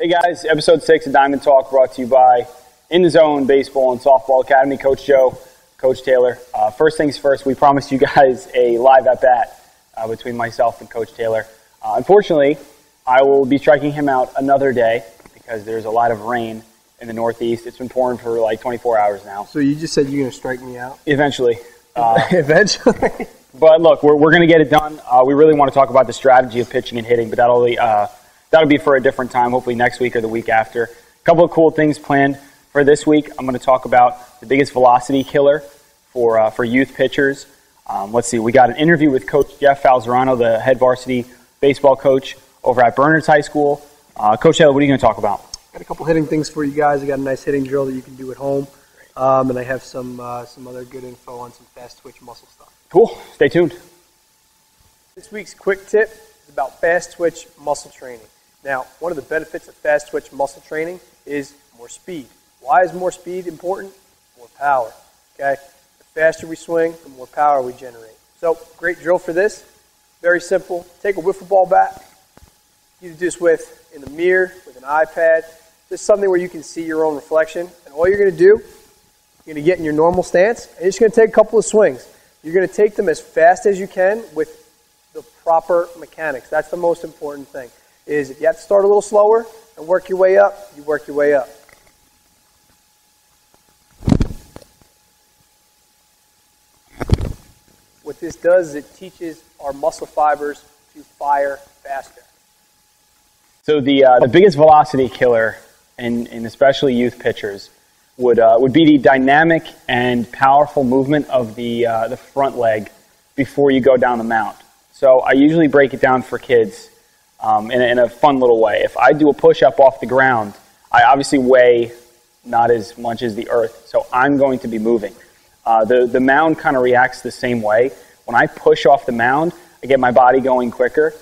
Hey guys, episode 6 of Diamond Talk brought to you by In the Zone Baseball and Softball Academy. Coach Joe, Coach Taylor. First things first, we promised you guys a live at-bat between myself and Coach Taylor. Unfortunately, I will be striking him out another day because there's a lot of rain in the Northeast. It's been pouring for like 24 hours now. So you just said you're going to strike me out? Eventually. Eventually? But look, we're going to get it done. We really want to talk about the strategy of pitching and hitting, but that'll be for a different time, hopefully next week or the week after. A couple of cool things planned for this week. I'm going to talk about the biggest velocity killer for youth pitchers. Let's see, we got an interview with Coach Jeff Falzarano, the head varsity baseball coach over at Bernards High School. Coach Taylor, what are you going to talk about? Got a couple hitting things for you guys. I got a nice hitting drill that you can do at home, and I have some other good info on some fast twitch muscle stuff. Cool. Stay tuned. This week's quick tip is about fast twitch muscle training. Now, one of the benefits of fast twitch muscle training is more speed. Why is more speed important? More power. Okay? The faster we swing, the more power we generate. So, great drill for this. Very simple. Take a wiffle ball bat. You can do this with in the mirror, with an iPad. Just something where you can see your own reflection. And all you're going to do, you're going to get in your normal stance, and you're just going to take a couple of swings. You're going to take them as fast as you can with the proper mechanics. That's the most important thing. Is if you have to start a little slower and work your way up, you work your way up. What this does is it teaches our muscle fibers to fire faster. So the biggest velocity killer in especially youth pitchers would be the dynamic and powerful movement of the front leg before you go down the mound. So I usually break it down for kids in a fun little way. If I do a push-up off the ground, I obviously weigh not as much as the earth, so I'm going to be moving. The mound kind of reacts the same way. When I push off the mound, I get my body going quicker,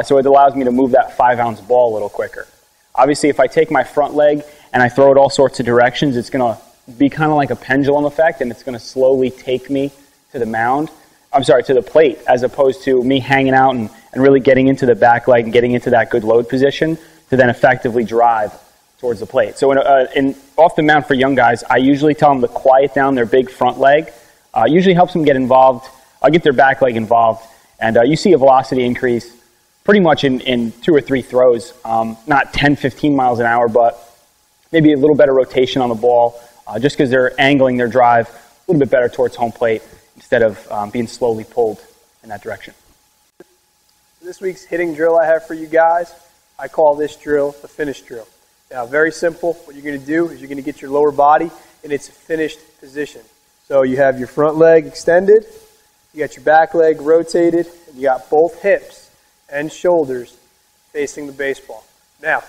so it allows me to move that 5-ounce ball a little quicker. Obviously, if I take my front leg and I throw it all sorts of directions, it's going to be kind of like a pendulum effect, and it's going to slowly take me to the plate, as opposed to me hanging out and really getting into the back leg and getting into that good load position to then effectively drive towards the plate. So off the mound for young guys, I usually tell them to quiet down their big front leg. Usually helps them get involved. I'll get their back leg involved, and you see a velocity increase pretty much in 2 or 3 throws. Not 10, 15 miles an hour, but maybe a little better rotation on the ball, just because they're angling their drive a little bit better towards home plate instead of being slowly pulled in that direction. This week's hitting drill I have for you guys, I call this drill the finish drill. Now, very simple. What you're going to do is you're going to get your lower body in its finished position. So you have your front leg extended, you got your back leg rotated, and you got both hips and shoulders facing the baseball. Now,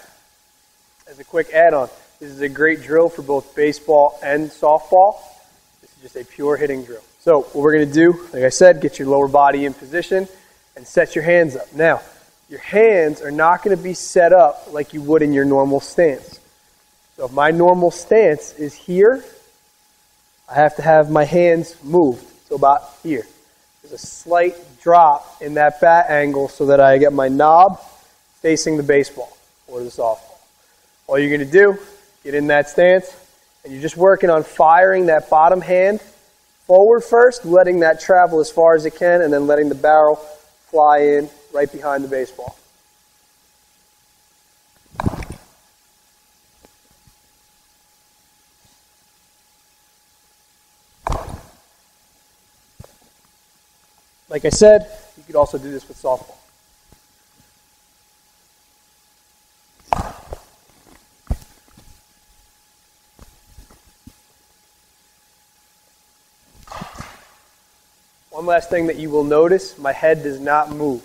as a quick add-on, this is a great drill for both baseball and softball. This is just a pure hitting drill. So what we're going to do, like I said, get your lower body in position and set your hands up. Now, your hands are not going to be set up like you would in your normal stance. So if my normal stance is here, I have to have my hands moved. So about here. There's a slight drop in that bat angle so that I get my knob facing the baseball or the softball. All you're going to do, get in that stance, and you're just working on firing that bottom hand forward first, letting that travel as far as it can, and then letting the barrel fly in right behind the baseball. Like I said, you could also do this with softball. One last thing that you will notice, my head does not move.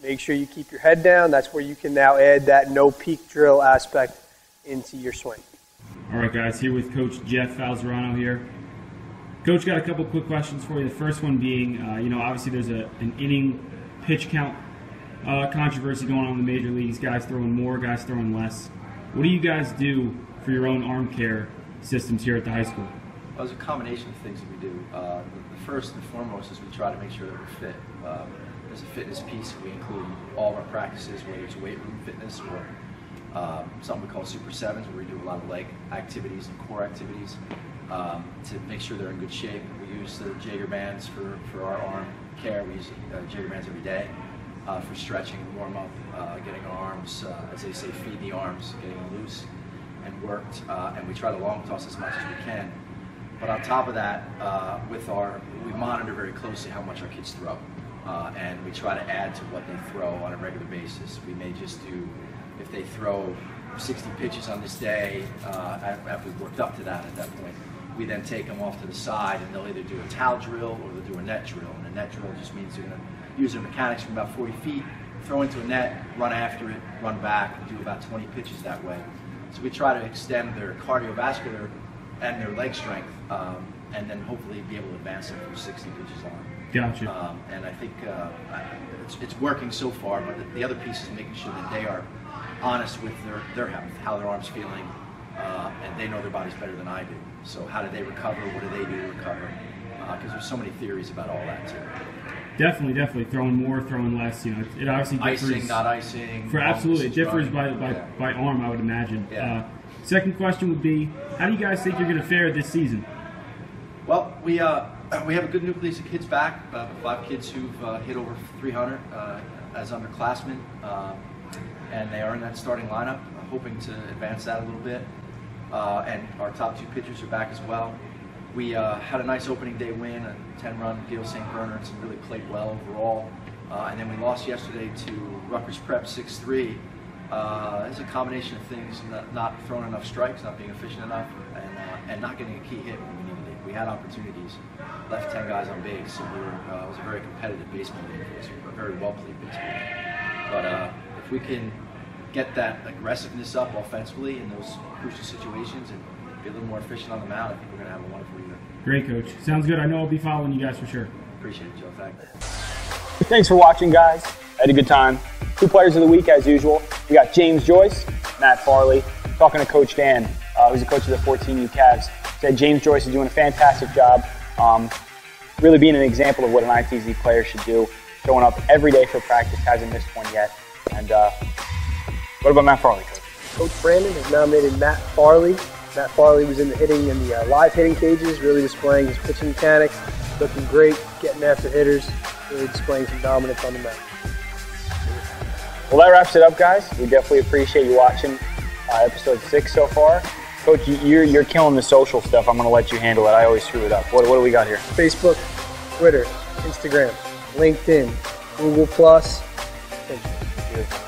Make sure you keep your head down. That's where you can now add that no peak drill aspect into your swing. All right, guys, here with Coach Jeff Falzarano here. Coach, got a couple quick questions for you. The first one being, obviously there's an inning pitch count controversy going on in the major leagues. Guys throwing more, guys throwing less. What do you guys do for your own arm care systems here at the high school? Well, there's a combination of things that we do. The first and foremost is we try to make sure that we're fit. There's a fitness piece. We include all of our practices, whether it's weight room fitness or something we call Super 7s, where we do a lot of leg activities and core activities to make sure they're in good shape. We use the Jaeger bands for our arm care. We use Jaeger bands every day for stretching and warm up, getting our arms, as they say, feed the arms, getting them loose and worked. And we try to long toss as much as we can. But on top of that, we monitor very closely how much our kids throw. And we try to add to what they throw on a regular basis. We may just do, if they throw 60 pitches on this day, after we've worked up to that at that point, we then take them off to the side and they'll either do a towel drill or they'll do a net drill. And a net drill just means they're going to use their mechanics from about 40 feet, throw into a net, run after it, run back, and do about 20 pitches that way. So we try to extend their cardiovascular and their leg strength, and then hopefully be able to advance them from 60 pitches on. Gotcha. And I think it's working so far, but the other piece is making sure that they are honest with their health, how their arm's feeling, and they know their bodies better than I do. So how do they recover? What do they do to recover? Because there's so many theories about all that too. Definitely. Throwing more, throwing less. You know, it obviously differs. Icing, not icing. Absolutely, it differs running. by arm, I would imagine. Yeah. Second question would be, how do you guys think you're going to fare this season? Well, we have a good nucleus of kids back. 5 kids who've hit over 300 as underclassmen, and they are in that starting lineup. Hoping to advance that a little bit. And our top 2 pitchers are back as well. We had a nice opening day win, a 10-run Gale St. Bernard's, and really played well overall. And then we lost yesterday to Rutgers Prep 6-3. It's a combination of things: not throwing enough strikes, not being efficient enough, and not getting a key hit when we needed it. We had opportunities, left 10 guys on base, so it was a very competitive baseball game for us. A very well-played baseball game. But if we can get that aggressiveness up offensively in those crucial situations and be a little more efficient on the mound, I think we're going to have a wonderful year. Great, Coach. Sounds good. I know I'll be following you guys for sure. Appreciate it, Joe. Thank you. Thanks for watching, guys. I had a good time. 2 players of the week, as usual. We got James Joyce, Matt Farley, talking to Coach Dan, who's the coach of the 14U Cavs. Said James Joyce is doing a fantastic job, really being an example of what an ITZ player should do, showing up every day for practice, hasn't missed one yet. And what about Matt Farley, Coach? Coach Brandon has nominated Matt Farley. Matt Farley was in the hitting in the live hitting cages, really displaying his pitching mechanics, looking great, getting after hitters, really displaying some dominance on the mound. Well, that wraps it up, guys. We definitely appreciate you watching episode 6 so far. Coach, you're killing the social stuff. I'm going to let you handle it. I always screw it up. What do we got here? Facebook, Twitter, Instagram, LinkedIn, Google+, Pinterest. Beautiful.